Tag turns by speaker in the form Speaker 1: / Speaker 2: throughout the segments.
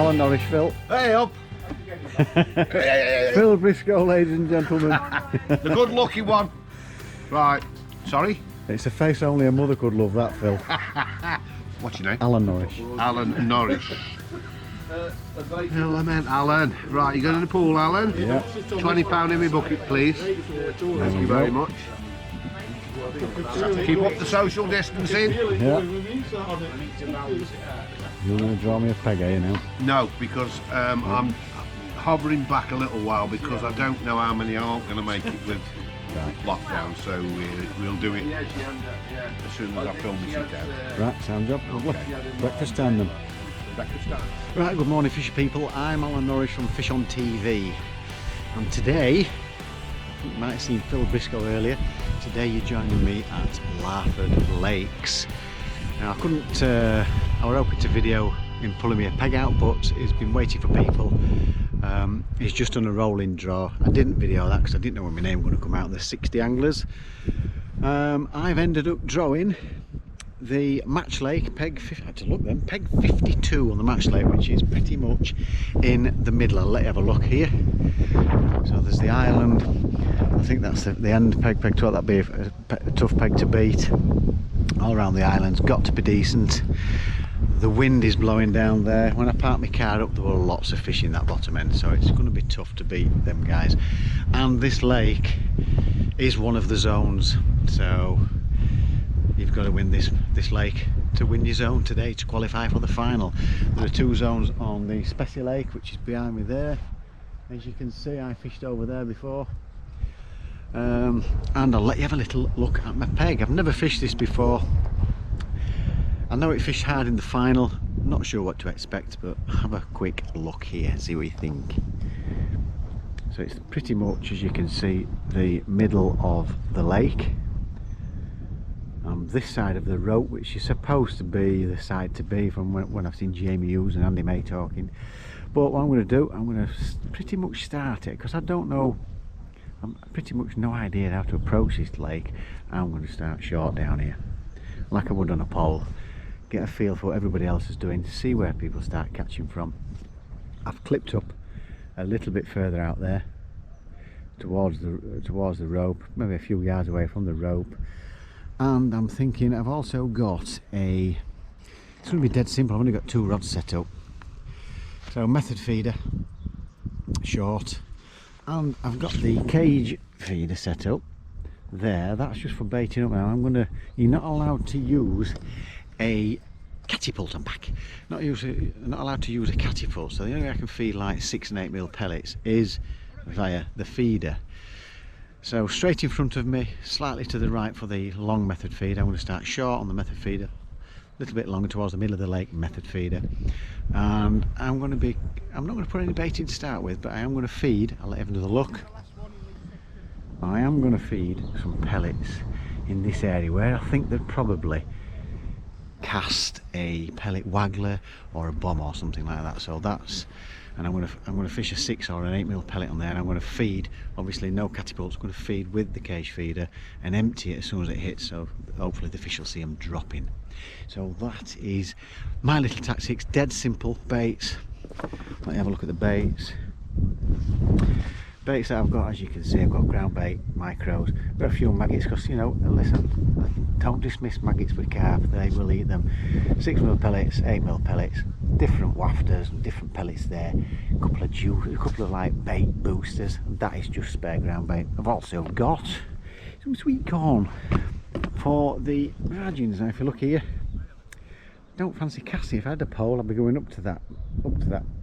Speaker 1: Alan Norris, Phil.
Speaker 2: Hey up!
Speaker 1: Phil Briscoe, ladies and gentlemen.
Speaker 2: The good lucky one. Right, sorry?
Speaker 1: It's a face only a mother could love, that, Phil.
Speaker 2: What's your name?
Speaker 1: Alan Norris.
Speaker 2: Alan Norris. Hello, man, Alan. Right, you going in the pool, Alan?
Speaker 1: Yeah.
Speaker 2: £20 in my bucket, please. Thank you very much. Keep up the social distancing.
Speaker 1: Yeah. You're going to draw me a peg, are you now?
Speaker 2: No, because I'm hovering back a little while because I don't know how many aren't going to make it with lockdown, so we'll do it as soon as I film this out.
Speaker 1: Right, sound job. Lovely. Breakfast time then.
Speaker 2: Breakfast time.
Speaker 1: Right, good morning fishy people. I'm Alan Norris from FishOn TV, and today, you might have seen Phil Briscoe earlier, today you're joining me at Larford Lakes. Now I couldn't, I was hoping to video him pulling me a peg out, but he's been waiting for people. He's just done a rolling draw. I didn't video that because I didn't know when my name was going to come out. There's 60 anglers. I've ended up drawing the match lake, peg 52 on the match lake, which is pretty much in the middle. I'll let you have a look here. So there's the island. I think that's the end peg 12. That'd be a tough peg to beat. All around the island's got to be decent. The wind is blowing down there. When I parked my car up, there were lots of fish in that bottom end, so it's going to be tough to beat them guys. And this lake is one of the zones, so you've got to win this lake to win your zone today to qualify for the final. There are two zones on the Specie Lake, which is behind me there. As you can see, I fished over there before. And I'll let you have a little look at my peg. I've never fished this before. I know it fished hard in the final. Not sure what to expect, but have a quick look here, see what you think. So it's pretty much, as you can see, the middle of the lake. This side of the rope, which is supposed to be the side to be from when I've seen Jamie Hughes and Andy May talking. But what I'm going to do, I'm going to pretty much start it, because I don't know, I'm pretty much no idea how to approach this lake. I'm going to start short down here, like I would on a pole. Get a feel for what everybody else is doing, see where people start catching from. I've clipped up a little bit further out there towards the rope, maybe a few yards away from the rope. And I'm thinking I've also got it's going to be dead simple. I've only got two rods set up. So method feeder, short, and I've got the cage feeder set up there. That's just for baiting up now. You're not allowed to use a catapult on back. Not allowed to use a catapult. So the only way I can feed like 6 and 8 mil pellets is via the feeder. So straight in front of me, slightly to the right for the long method feeder. I'm going to start short on the method feeder, a little bit longer towards the middle of the lake method feeder. And I'm not going to put any bait in to start with, but I am going to feed. I'll let everyone have a look. I am going to feed some pellets in this area where I think they'd probably cast a pellet waggler or a bomb or something like that. So that's, and I'm going to fish a 6 or an 8 mil pellet on there, and I'm going to feed, obviously no catapults, I'm going to feed with the cage feeder and empty it as soon as it hits, so hopefully the fish will see them dropping. So that is my little tactics. Dead simple baits. Let me have a look at the baits. Baits that I've got, as you can see, I've got ground bait, micros, got a few maggots, because, you know, listen, don't dismiss maggots with carp, they will eat them. 6 mil pellets, 8 mil pellets, different wafters and different pellets there, a couple of like bait boosters, and that is just spare ground bait. I've also got some sweet corn for the margins. Now if you look here, don't fancy casting. If I had a pole, I'd be going up to that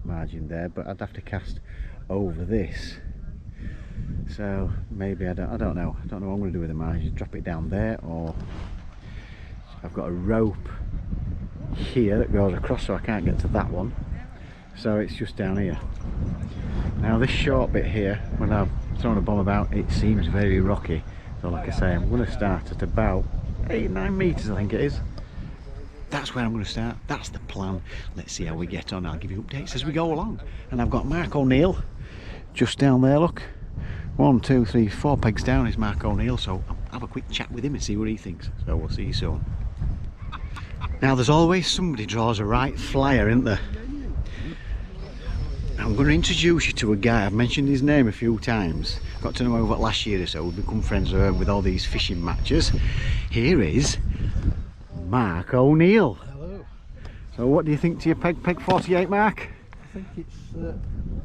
Speaker 1: margin there, but I'd have to cast over this. So maybe I don't know what I'm going to do with the margin. Drop it down there, or I've got a rope here that goes across, so I can't get to that one, so it's just down here. Now this short bit here, when I've thrown a bomb about, it seems very rocky, so like I say, I'm going to start at about 8-9 meters, I think it is. That's where I'm going to start. That's the plan. Let's see how we get on. I'll give you updates as we go along. And I've got Mark O'Neill just down there, look. 1, 2, 3, 4 pegs down is Mark O'Neill, so I'll have a quick chat with him and see what he thinks. So we'll see you soon. Now there's always somebody draws a right flyer, isn't there? I'm going to introduce you to a guy. I've mentioned his name a few times. Got to know him over last year or so. We've become friends with all these fishing matches. Here is Mark O'Neill.
Speaker 3: Hello.
Speaker 1: So what do you think to your peg 48, Mark?
Speaker 3: I think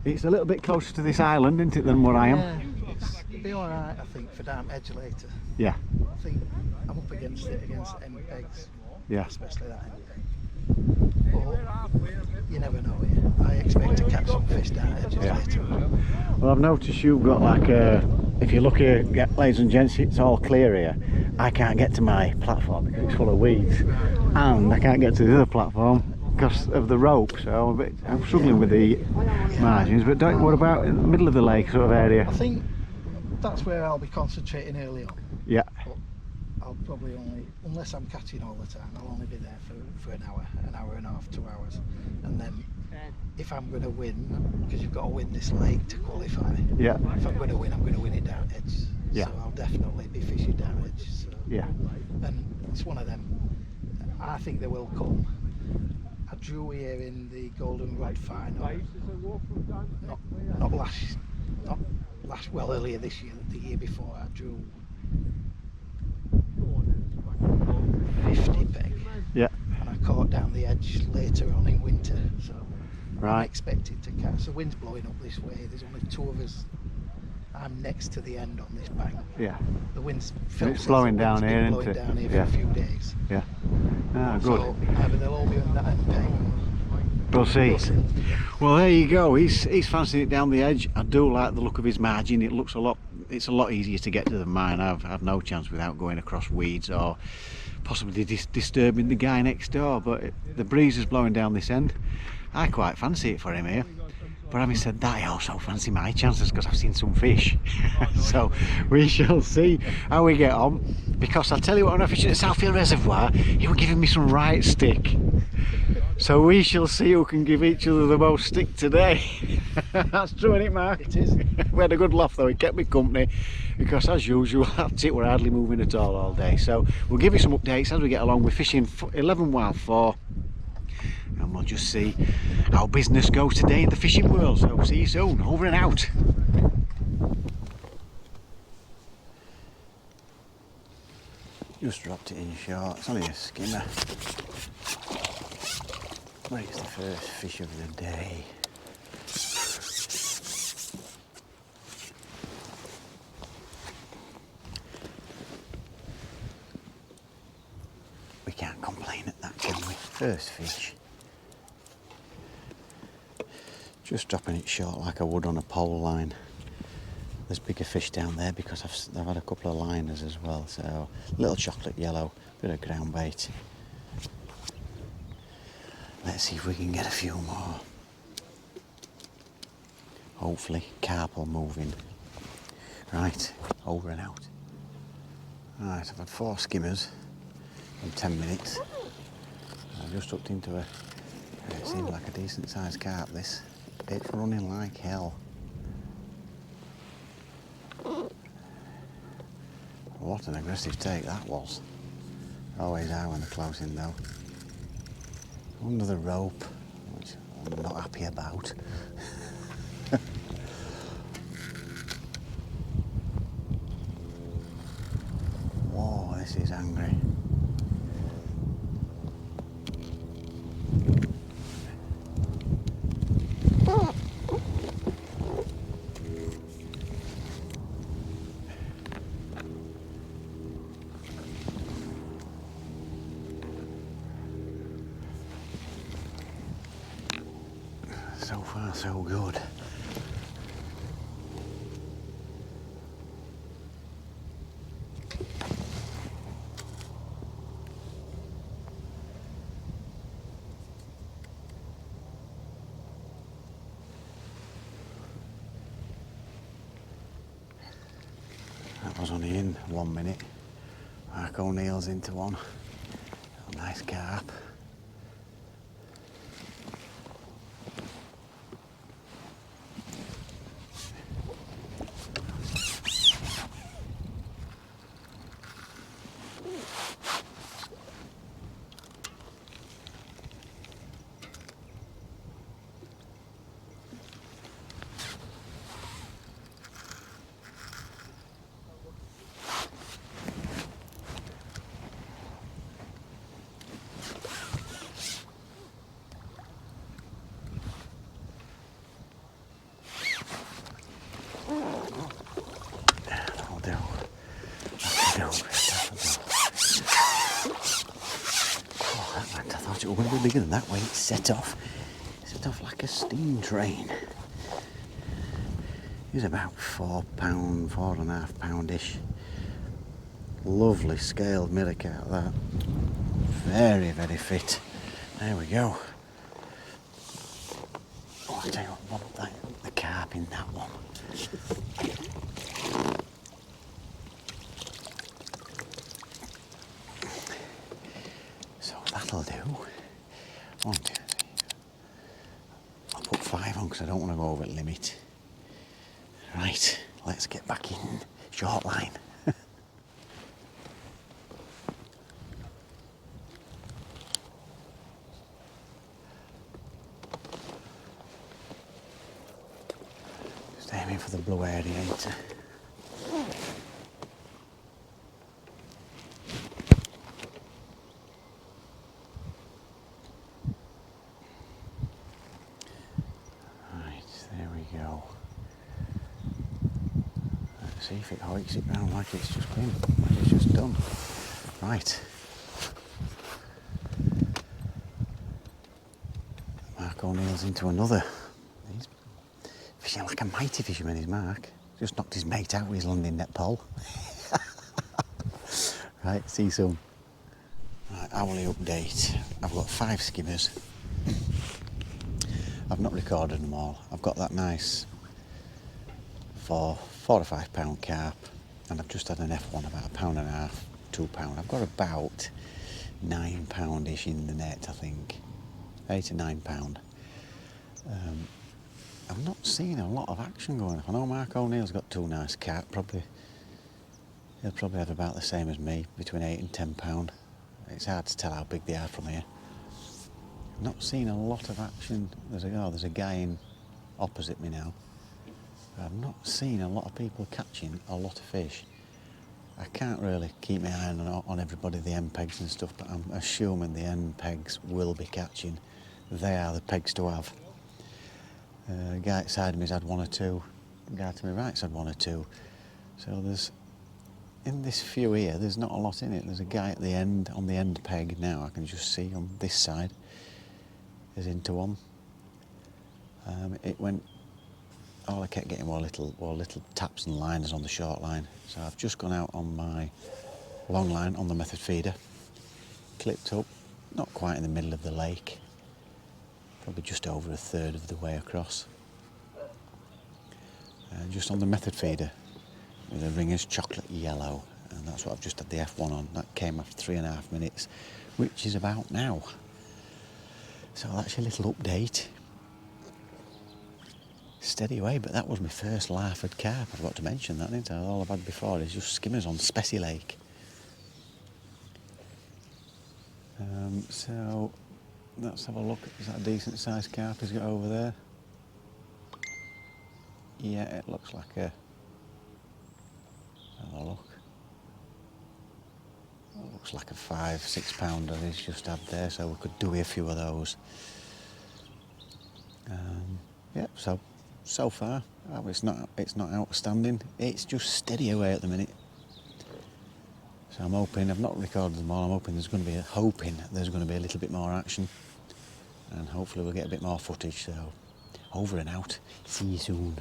Speaker 1: It's a little bit closer to this island, isn't it, than what I am?
Speaker 3: yeah, it'll be alright, I think, for down edge later.
Speaker 1: Yeah.
Speaker 3: I think I'm up against it, against the end pegs.
Speaker 1: Yeah.
Speaker 3: Especially that end peg. But you never know here. I expect to catch some fish down edges later.
Speaker 1: Well, I've noticed you've got like if you look here, ladies and gents, it's all clear here. I can't get to my platform because it's full of weeds, and I can't get to the other platform because of the rope, so I'm struggling with the margins. But what about in the middle of the lake sort of area?
Speaker 3: I think that's where I'll be concentrating early on.
Speaker 1: Yeah.
Speaker 3: But I'll probably only, unless I'm catching all the time, I'll only be there for an hour and a half, 2 hours. And then if I'm going to win, because you've got to win this lake to qualify.
Speaker 1: Yeah.
Speaker 3: If I'm going to win, I'm going to win it down edge.
Speaker 1: Yeah.
Speaker 3: So I'll definitely be fishing down edge. So.
Speaker 1: Yeah.
Speaker 3: And it's one of them. I think they will come. I drew here in the Golden Rod final. Not last. Well, earlier this year, the year before, I drew 50 peg.
Speaker 1: Yeah.
Speaker 3: And I caught down the edge later on in winter. So
Speaker 1: Right.
Speaker 3: I'm expected to catch. The wind's blowing up this way. There's only 2 of us. I'm next to the end on this bank.
Speaker 1: Yeah.
Speaker 3: The wind's
Speaker 1: slowing down here, isn't
Speaker 3: blowing
Speaker 1: it?
Speaker 3: down here
Speaker 1: Yeah.
Speaker 3: for a few days.
Speaker 1: Yeah. Ah, good.
Speaker 3: So either they'll all be on that end peg.
Speaker 1: We'll see.
Speaker 3: We'll see.
Speaker 1: Well, there you go. He's fancying it down the edge. I do like the look of his margin. It's a lot easier to get to than mine. I've no chance without going across weeds or possibly disturbing the guy next door. But the breeze is blowing down this end. I quite fancy it for him here. But having said that, I also fancy my chances because I've seen some fish. So we shall see how we get on. Because I'll tell you what, when I fishing at Southfield Reservoir, he was giving me some right stick. So we shall see who can give each other the most stick today. That's true, isn't it, Mark?
Speaker 3: It is.
Speaker 1: We had a good laugh though, he kept me company. Because as usual, that's it, we're hardly moving at all day. So we'll give you some updates as we get along. We're fishing 11 while 4. And we'll just see how business goes today in the fishing world. So see you soon. Over and out. Just dropped it in short. It's only a skimmer. But it's the first fish of the day. We can't complain at that, can we? First fish. Just dropping it short like I would on a pole line. There's bigger fish down there because I've had a couple of liners as well. So little chocolate yellow, bit of ground bait. Let's see if we can get a few more. Hopefully carp will move in. Right, over and out. Right, I've had 4 skimmers in 10 minutes. I've just hooked into it seems like a decent sized carp this. It's running like hell. What an aggressive take that was. Always are when they're closing though. Under the rope, which I'm not happy about. Whoa, this is angry. So far, so good. That was only in 1 minute. Mark O'Neill's into one. A nice carp. bigger than that when it's set off. Set off like a steam train. He's about £4, £4.5-ish. Lovely scaled mirror carp that. Very, very fit. There we go. Oh, I tell you what, the carp in that one. So that'll do. 1, 2, 3. I'll put 5 on because I don't want to go over the limit. Right, let's get back in short line. Just aiming for the blue radiator. Right, there we go. Let's see if it hikes it round like it's just been, like it's just done. Right. Mark O'Neill's into another. He's fishing like a mighty fisherman, is Mark. Just knocked his mate out with his London net pole. Right, see you soon. Right, hourly update. I've got 5 skimmers. I've not recorded them all. I've got that nice £4 or £5 carp, and I've just had an F1 about £1.5, £2. I've got about £9-ish in the net, I think. £8 to £9. I've not seen a lot of action going on. I know Mark O'Neill's got 2 nice carp. He'll probably have about the same as me, between £8 and £10. It's hard to tell how big they are from here. I've not seen a lot of action. There's a guy in opposite me now. I've not seen a lot of people catching a lot of fish. I can't really keep my eye on everybody, the end pegs and stuff, but I'm assuming the end pegs will be catching. They are the pegs to have. The guy outside of me's had 1 or 2. The guy to my right's had 1 or 2. So in this few here, there's not a lot in it. There's a guy at the end, on the end peg now, I can just see on this side, is into one. All I kept getting were little taps and liners on the short line. So I've just gone out on my long line on the method feeder, clipped up, not quite in the middle of the lake, probably just over 1/3 of the way across. Just on the method feeder with a ringer's chocolate yellow, and that's what I've just had the F1 on. That came after 3.5 minutes, which is about now. So that's your little update. Steady away, but that was my first Larford carp. I forgot to mention that, didn't I? All I've had before is just skimmers on Spessy Lake. So let's have a look. Is that a decent sized carp he's got over there? Yeah, it looks like a... Have a look. It looks like a 5-6 pounder he's just had there, so we could do a few of those. Yeah, so far, it's not outstanding. It's just steady away at the minute. So I'm hoping, I've not recorded them all, I'm hoping there's going to be a little bit more action, and hopefully we'll get a bit more footage. So over and out. See you soon.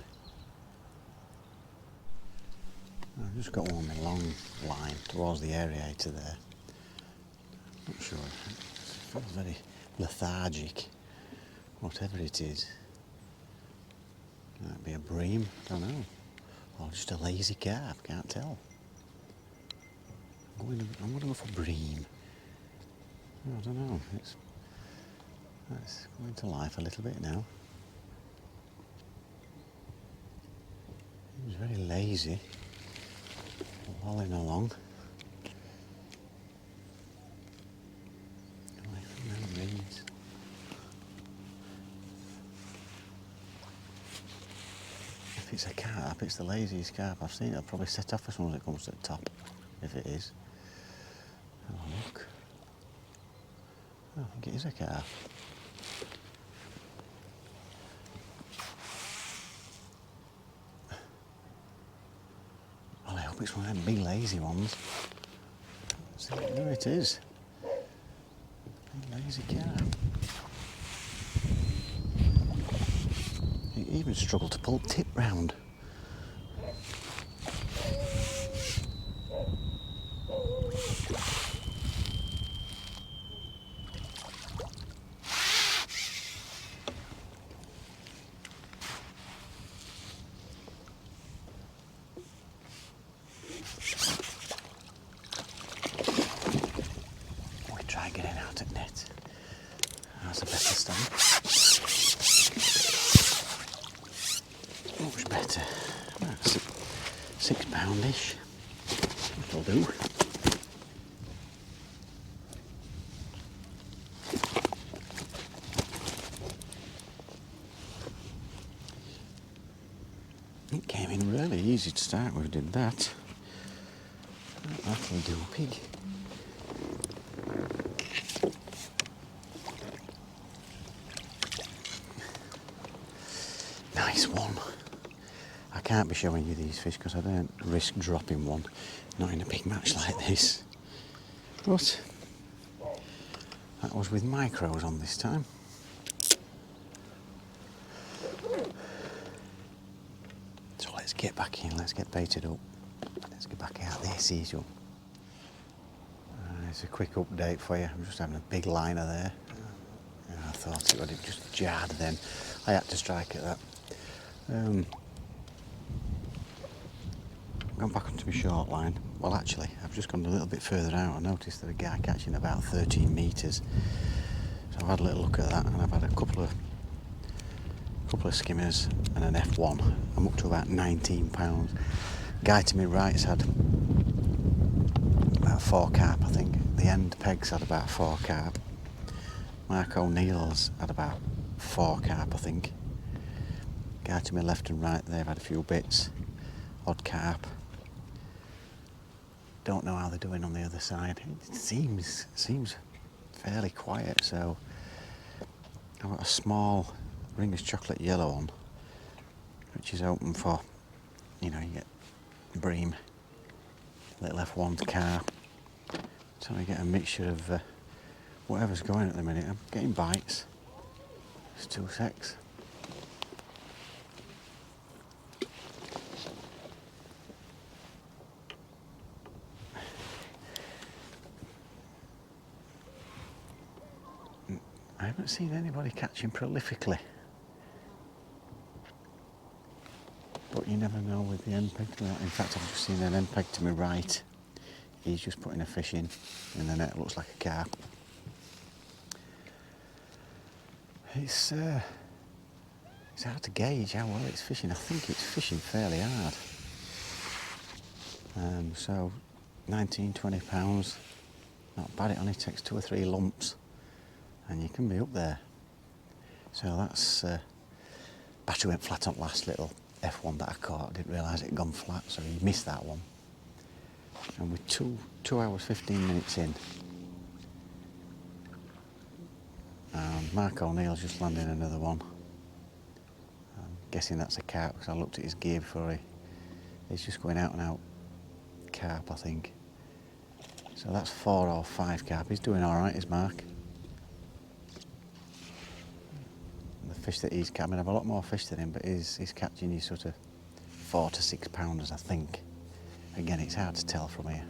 Speaker 1: I've just got one on my long line towards the aerator there. Not sure. It feels very lethargic. Whatever it is. Might be a bream, I don't know. Or just a lazy carp, can't tell. I'm going to go for bream. I don't know. It's going to life a little bit now. He was very lazy. Lolling along. Away from them reeds. If it's a carp, it's the laziest carp I've seen. It'll probably set off as soon as it comes to the top, if it is. Have a look. I think it is a carp. Well, I hope it's one of them big lazy ones. See, there it is. Big lazy carp. even struggle to pull tip round. We try getting out at net. That's a better stand. Much better. That's £6-ish. That'll do. It came in really easy to start with, did that. That'll do, pig. Nice one. I can't be showing you these fish because I don't risk dropping one, not in a big match like this. But that was with micros on this time. So let's get back in, let's get baited up. Let's get back out there, see you. It's a quick update for you. I'm just having a big liner there. I thought it would have just jarred then. I had to strike at that. Gone back onto my short line. Well, actually, I've just gone a little bit further out. I noticed that a guy catching about 13 metres. So I've had a little look at that, and I've had a couple of skimmers and an F1. I'm up to about 19 pounds. Guy to my right's had about 4 carp, I think. The end pegs had about 4 carp. Mark O'Neill's had about 4 carp, I think. Guy to my left and right, they've had a few bits. Odd carp. Don't know how they're doing on the other side. It seems fairly quiet, so I've got a small Ringer's chocolate yellow on, which is open for, you get bream, little F1 carp. So I get a mixture of whatever's going at the minute. I'm getting bites. It's 2 secs. I haven't seen anybody catching prolifically. But you never know with the end peg. In fact, I've just seen an end peg to my right. He's just putting a fish in the net. Looks like a carp. It's hard to gauge how well it's fishing. I think it's fishing fairly hard. So 19, 20 pounds. Not bad. It only takes 2 or 3 lumps. And you can be up there. So that's battery went flat on last little F1 that I caught. I didn't realise it had gone flat, so he missed that one. And with 2 hours 15 minutes in, Mark O'Neill's just landing another one. I'm guessing that's a carp because I looked at his gear before he's just going out and out carp, I think. So that's 4 or 5 carp. He's doing all right, is Mark. The fish that he's catching, I have a lot more fish than him, but he's catching his sort of 4 to 6 pounders, I think. Again, it's hard to tell from here.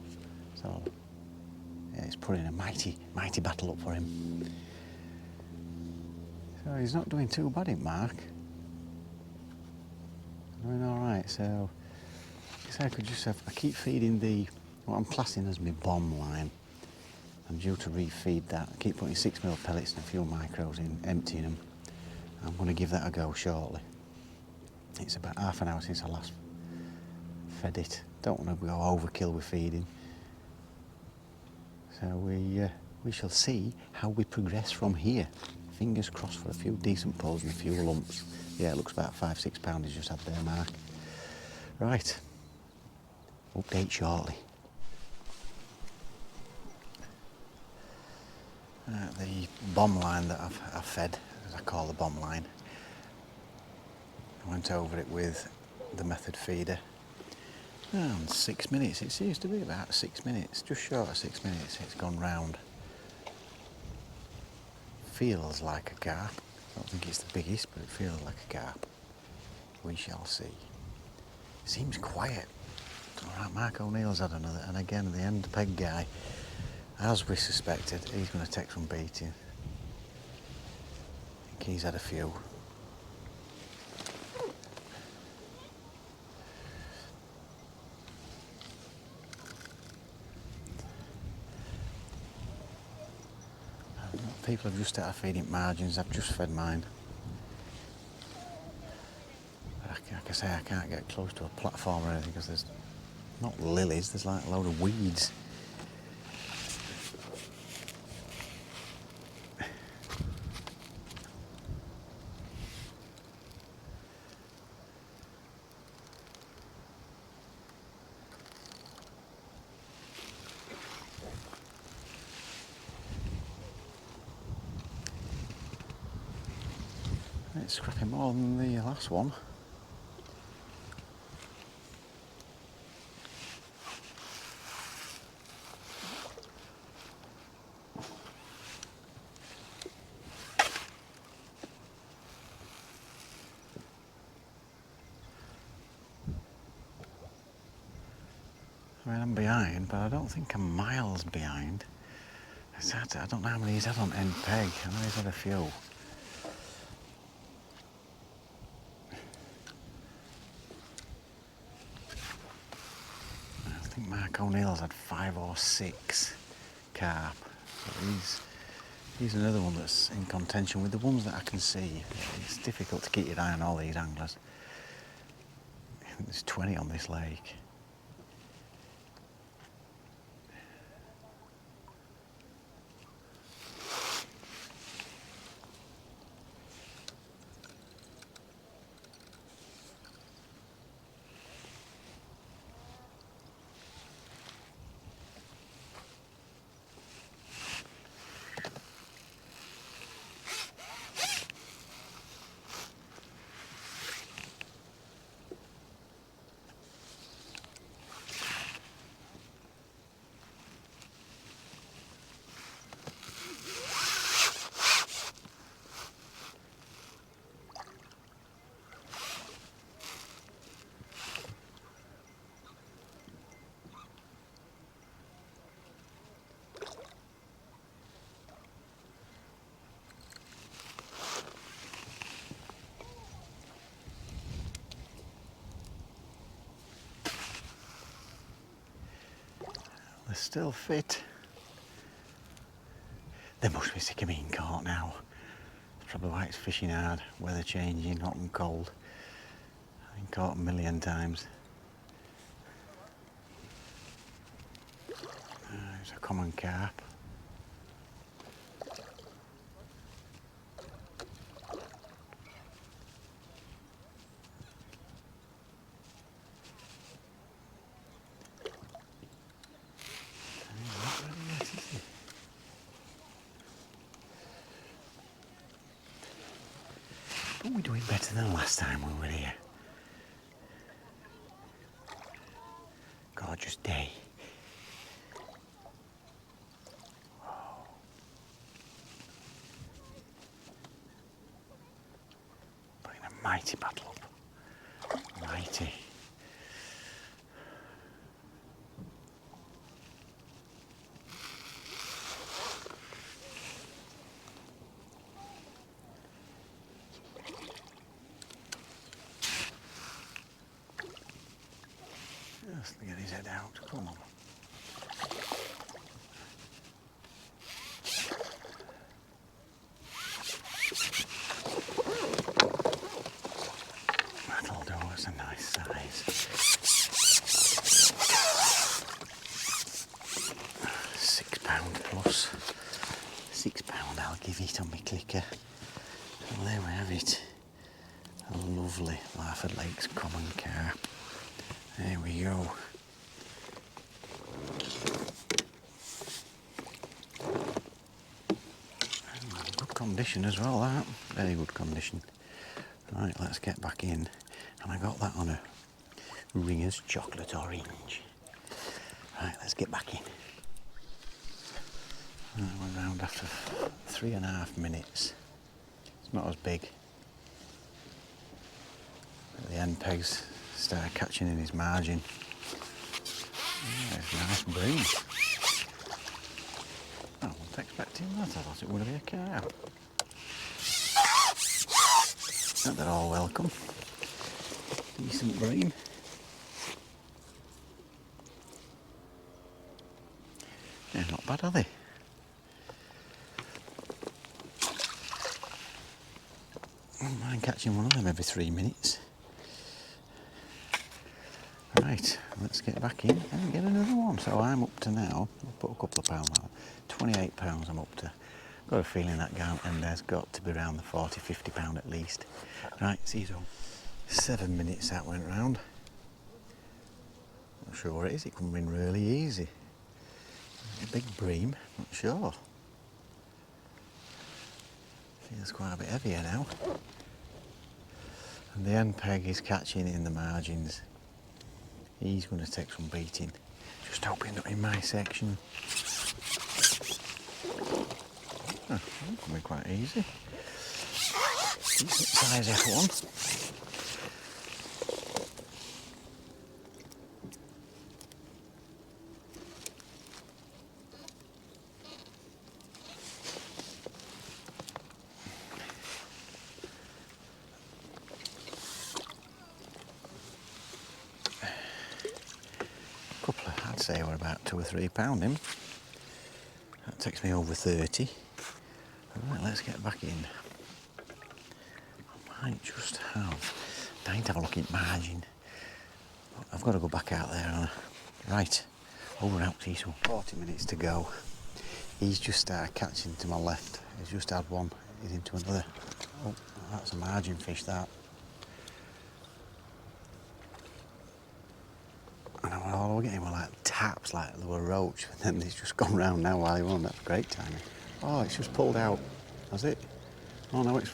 Speaker 1: So, yeah, it's putting a mighty battle up for him. So he's not doing too bad, in Mark. Doing all right. So I could just I keep feeding what I'm classing as my bomb line. I'm due to refeed that. I keep putting 6mm pellets and a few micros in, emptying them. I'm going to give that a go shortly. It's about half an hour since I last fed it. Don't want to go overkill with feeding. So we shall see how we progress from here. Fingers crossed for a few decent pulls and a few lumps. Yeah, it looks about 5-6 pounds he's just had there, Mark. Right. Update shortly. The bomb line that I've fed, as I call the bomb line, I went over it with the method feeder. And 6 minutes, it seems to be about 6 minutes, just short of 6 minutes, it's gone round. Feels like a carp. I don't think it's the biggest, but it feels like a carp. We shall see. Seems quiet. Alright, Mark O'Neill's had another, and again the end peg guy, as we suspected, he's going to take some beating. I think he's had a few. People have just started feeding margins. I've just fed mine. Like I say, I can't get close to a platform or anything because there's not lilies, there's like a load of weeds. It's scrapping more than the last one. I mean, I'm behind, but I don't think I'm miles behind. It's hard to, I don't know how many he's had on end peg. I know he's had a few. I think Mark O'Neill's had 5 or 6 carp. So he's another one that's in contention with the ones that I can see. It's difficult to keep your eye on all these anglers. I think there's 20 on this lake. They're still fit. They must be sick of being caught now. That's probably why it's fishing hard, weather changing, hot and cold. I've been caught a million times. There's a common carp. But we're doing better than last time we were here. Gorgeous day. Putting a mighty battle up. Mighty. Just get his head out. Come on. That'll do. It's a nice size. £6 plus. £6 I'll give it on my clicker. And there we have it. A lovely Larford Lakes common carp. There we go. Good condition as well, that. Very good condition. Right, let's get back in. And I got that on a Ringer's chocolate orange. Right, let's get back in. Right, we're round after 3.5 minutes. It's not as big. The end pegs start catching in his margin. Yeah, it's a nice bream. I wasn't expecting that. I thought it would be a cow. But they're all welcome. Decent bream. Yeah, not bad, are they? I don't mind catching one of them every 3 minutes. Right, let's get back in and get another one. So I'm up to now, I'll put a couple of pounds on it, £28 I'm up to. Got a feeling that gown and there's got to be around the £40–50 at least. Right, see you soon. 7 minutes that went round. Not sure what it is, it come in really easy. A big bream, not sure. Feels quite a bit heavier now. And the end peg is catching in the margins. He's going to take some beating. Just hoping not in my section. Oh, coming quite easy. Decent size F1. I'd say we're about £2 or £3 in. That takes me over 30. Right, let's get back in. I might just have. I need to have a look at margin. I've got to go back out there. Right, over and out, Cecil. 40 minutes to go. He's just started catching to my left. He's just had one. He's into another. Oh, that's a margin fish, that. And all we're getting were like taps, like they were roach, and then he's just gone round now while he won. That's great timing. Oh, it's just pulled out. Has it? Oh no, it's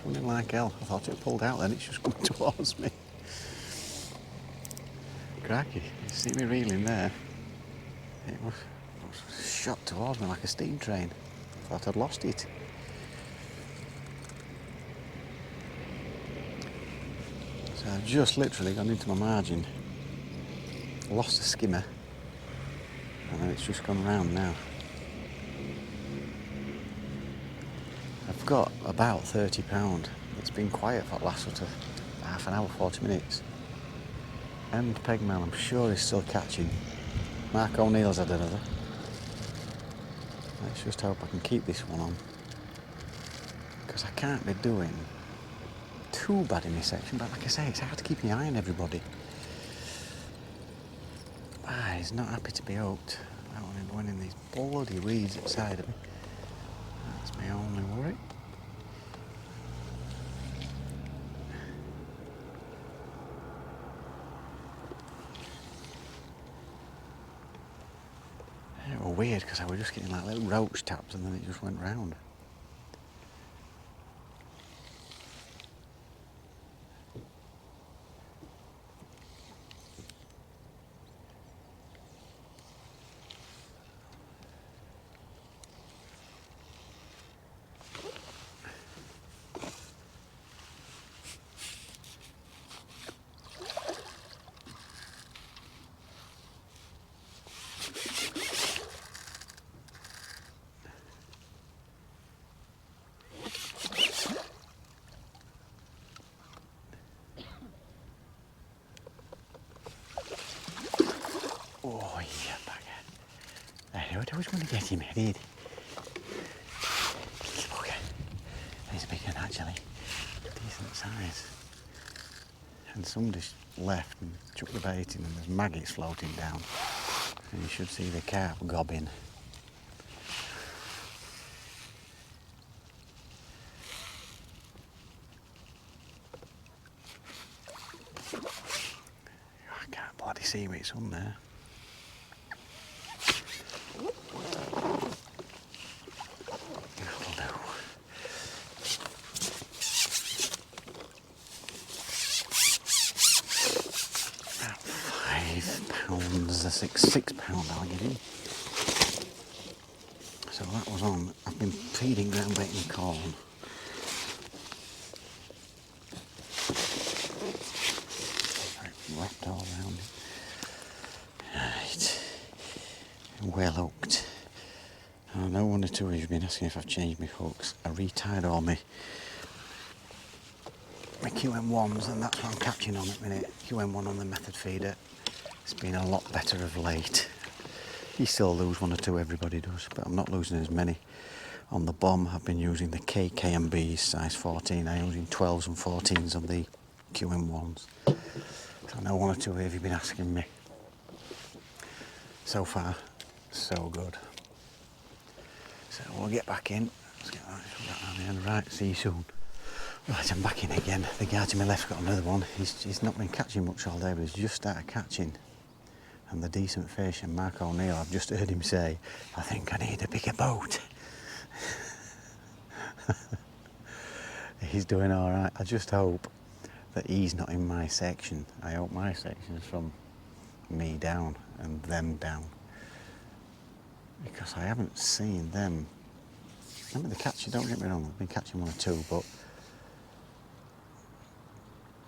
Speaker 1: running like hell. I thought it pulled out then, it's just coming towards me. Cracky, you see me reeling there? It was shot towards me like a steam train. I thought I'd lost it. So I've just literally gone into my margin. Lost a skimmer, and then it's just gone round now. I've got about £30. It's been quiet for the last sort of half an hour, 40 minutes. And Pegman, I'm sure he's still catching. Mark O'Neill's had another. Let's just hope I can keep this one on, because I can't be doing too bad in this section, but like I say, it's hard to keep my eye on everybody. Ah, he's not happy to be hooked. I don't want him going in these bloody weeds outside of me. That's my only worry. It was weird because I was just getting like little roach taps and then it just went round. Oh yeah, bugger. I knew I was going to get him, I did. Bugger. He's a big one actually. Decent size. And somebody's left and chucked the bait in and there's maggots floating down. And you should see the carp gobbing. I can't bloody see what's on there. £6 I'll give him. So that was on. I've been feeding ground bait and corn. well hooked. I know one or two of you have been asking if I've changed my hooks. I retied all my QM1s, and that's what I'm catching on at the minute. QM1 on the method feeder. It's been a lot better of late. You still lose one or two, everybody does, but I'm not losing as many. On the bomb, I've been using the KKMBs size 14. I'm using 12s and 14s on the QM1s. So I know one or two of you have been asking me. So far, so good. So we'll get back in. Let's get that on. Right, see you soon. Right, I'm back in again. The guy to my left's got another one. He's not been catching much all day, but he's just started catching. And the decent fish. And Mark O'Neill, I've just heard him say, I think I need a bigger boat. He's doing all right. I just hope that he's not in my section. I hope my section is from me down and them down, because I haven't seen them. I mean, the catching, don't get me wrong, I've been catching one or two, but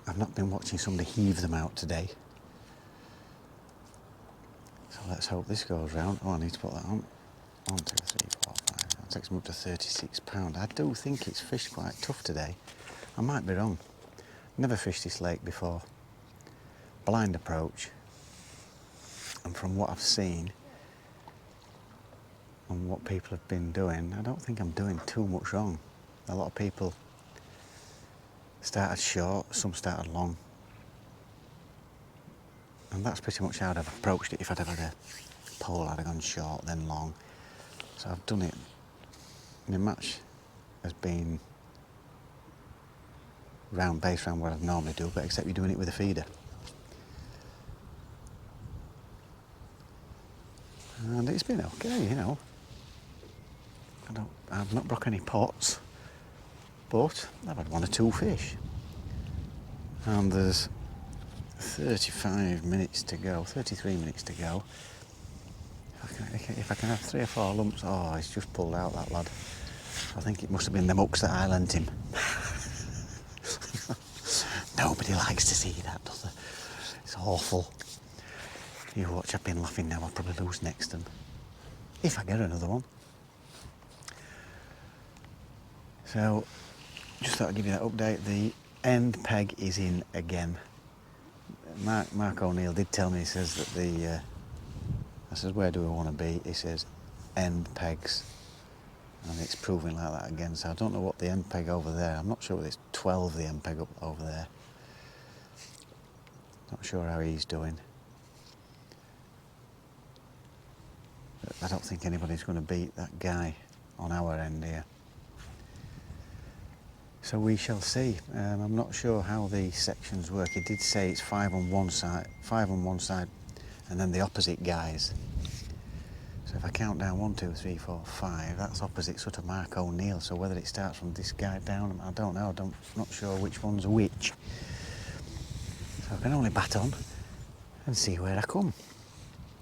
Speaker 1: I've not been watching somebody heave them out today. So let's hope this goes round. Oh, I need to put that on. 1, 2, 3, 4, 5. That takes them up to £36. I do think it's fished quite tough today. I might be wrong. Never fished this lake before. Blind approach. And from what I've seen and what people have been doing, I don't think I'm doing too much wrong. A lot of people started short, some started long. And that's pretty much how I'd have approached it. If I'd ever had a pole, I'd have gone short, then long. So I've done it. And the match has been round base round what I'd normally do, but except you're doing it with a feeder. And it's been okay, you know. I've not broke any pots, but I've had 1 or 2 fish. And there's 35 minutes to go, 33 minutes to go. If I can have 3 or 4 lumps, oh, he's just pulled out, that lad. I think it must have been them hooks that I lent him. Nobody likes to see that, does they? It's awful. You watch, I've been laughing now, I'll probably lose next one. If I get another one. So, just thought I'd give you that update. The end peg is in again. Mark O'Neill did tell me, he says that I said, where do we want to be? He says, end pegs. And it's proving like that again. So I don't know what the end peg over there, I'm not sure whether it's 12 the end peg up over there. Not sure how he's doing. But I don't think anybody's going to beat that guy on our end here. So we shall see. I'm not sure how the sections work. He did say it's 5 on one side, and then the opposite guys. So if I count down 1, 2, 3, 4, 5, that's opposite sort of Mark O'Neill. So whether it starts from this guy down, I don't know. I'm not sure which one's which. So I can only bat on and see where I come.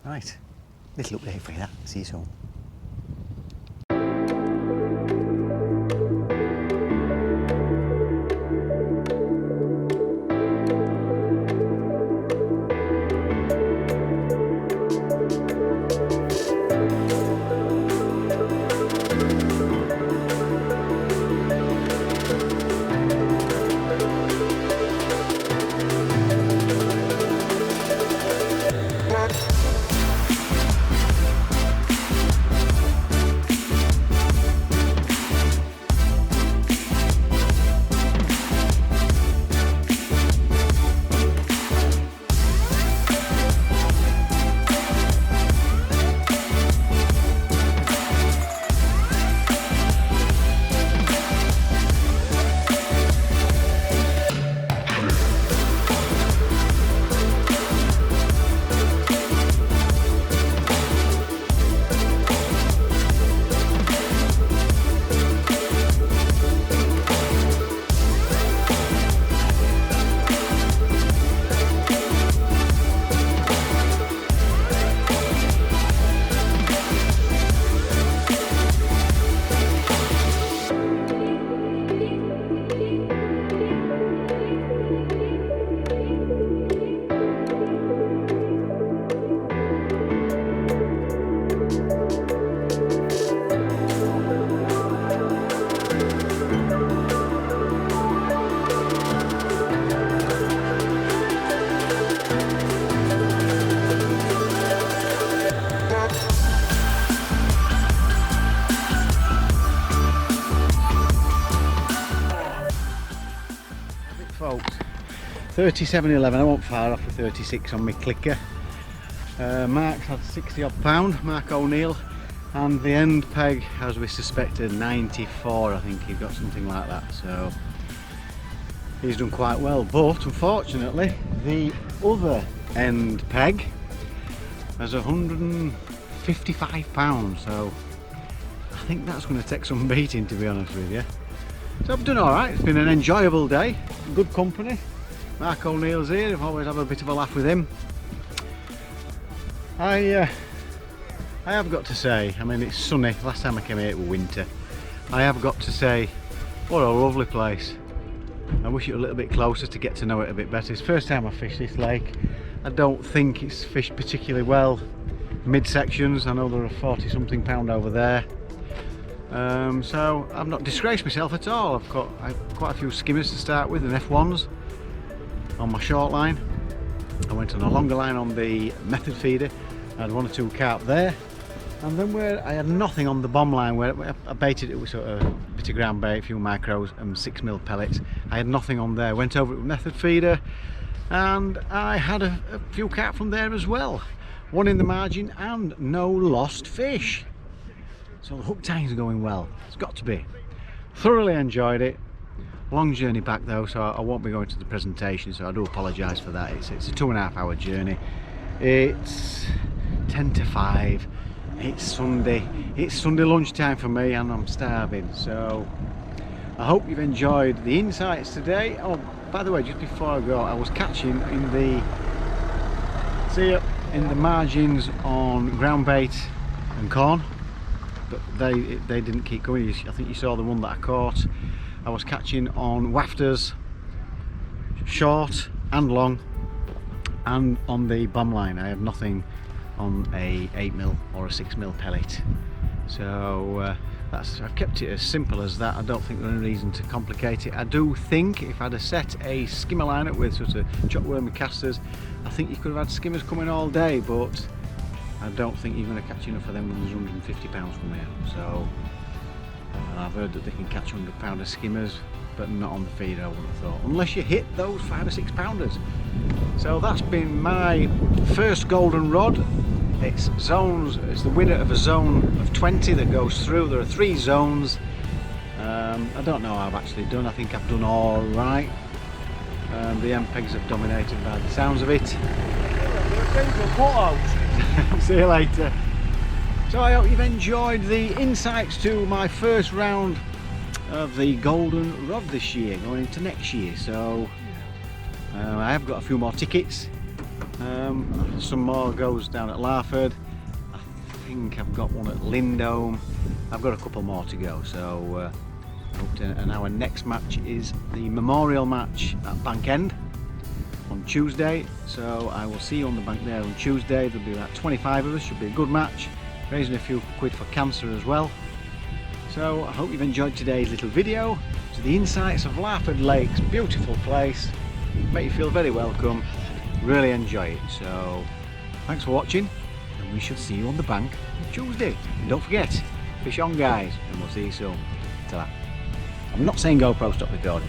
Speaker 1: Right, little update for you that. See you soon. 37.11. I won't far off with 36 on my clicker. Mark's had 60 odd pound, Mark O'Neill, and the end peg, as we suspected, 94. I think he got something like that, so he's done quite well. But unfortunately, the other end peg has 155 pounds, so I think that's going to take some beating, to be honest with you. So I've done alright. It's been an enjoyable day, good company. Mark O'Neill's here, I've always have a bit of a laugh with him. I have got to say, I mean, it's sunny. Last time I came here it was winter. I have got to say, what a lovely place. I wish it were a little bit closer to get to know it a bit better. It's the first time I fished this lake. I don't think it's fished particularly well. Mid-sections, I know there are 40 something pound over there. So I've not disgraced myself at all. I've got quite a few skimmers to start with and F1s on my short line. I went on a longer line on the method feeder. I had 1 or 2 carp there, and then where I had nothing on the bomb line, where I baited it with sort of a bit of ground bait, a few micros and 6mm pellets. I had nothing on there. Went over it with method feeder, and I had a few carp from there as well. 1 in the margin and no lost fish. So the hook tying's going well. It's got to be. Thoroughly enjoyed it. Long journey back though, so I won't be going to the presentation, so I do apologise for that. It's a 2.5 hour journey. It's 10 to 5. It's Sunday lunchtime for me, and I'm starving. So I hope you've enjoyed the insights today. Oh, by the way, just before I go, I was catching in the margins on ground bait and corn, but they didn't keep going. I think you saw the one that I caught. I was catching on wafters, short and long, and on the bomb line. I had nothing on a 8mm or a 6mm pellet. So I've kept it as simple as that. I don't think there's any reason to complicate it. I do think if I'd have set a skimmer line up with sort of chopwormy casters, I think you could have had skimmers coming all day, but I don't think you're going to catch enough of them when there's 150 pounds from here. So I've heard that they can catch 100 pounder skimmers, but not on the feeder, I wouldn't have thought, unless you hit those 5 or 6 pounders. So that's been my first golden rod. It's zones. It's the winner of a zone of 20 that goes through. There are 3 zones. I don't know how I've actually done. I think I've done all right. The MPEGs have dominated by the sounds of it. See you later. So I hope you've enjoyed the insights to my first round of the golden rod this year, going into next year. So I have got a few more tickets. Some more goes down at Larford. I think I've got one at Lindholm. I've got a couple more to go. So and our next match is the memorial match at Bank End on Tuesday. So I will see you on the bank there on Tuesday. There'll be about 25 of us. Should be a good match. Raising a few quid for cancer as well. So I hope you've enjoyed today's little video to the insights of Larford Lakes. Beautiful place, make you feel very welcome, really enjoy it. So thanks for watching, and we shall see you on the bank on Tuesday. And don't forget, fish on guys, and we'll see you soon. Ta-ra. I'm not saying GoPro stop recording.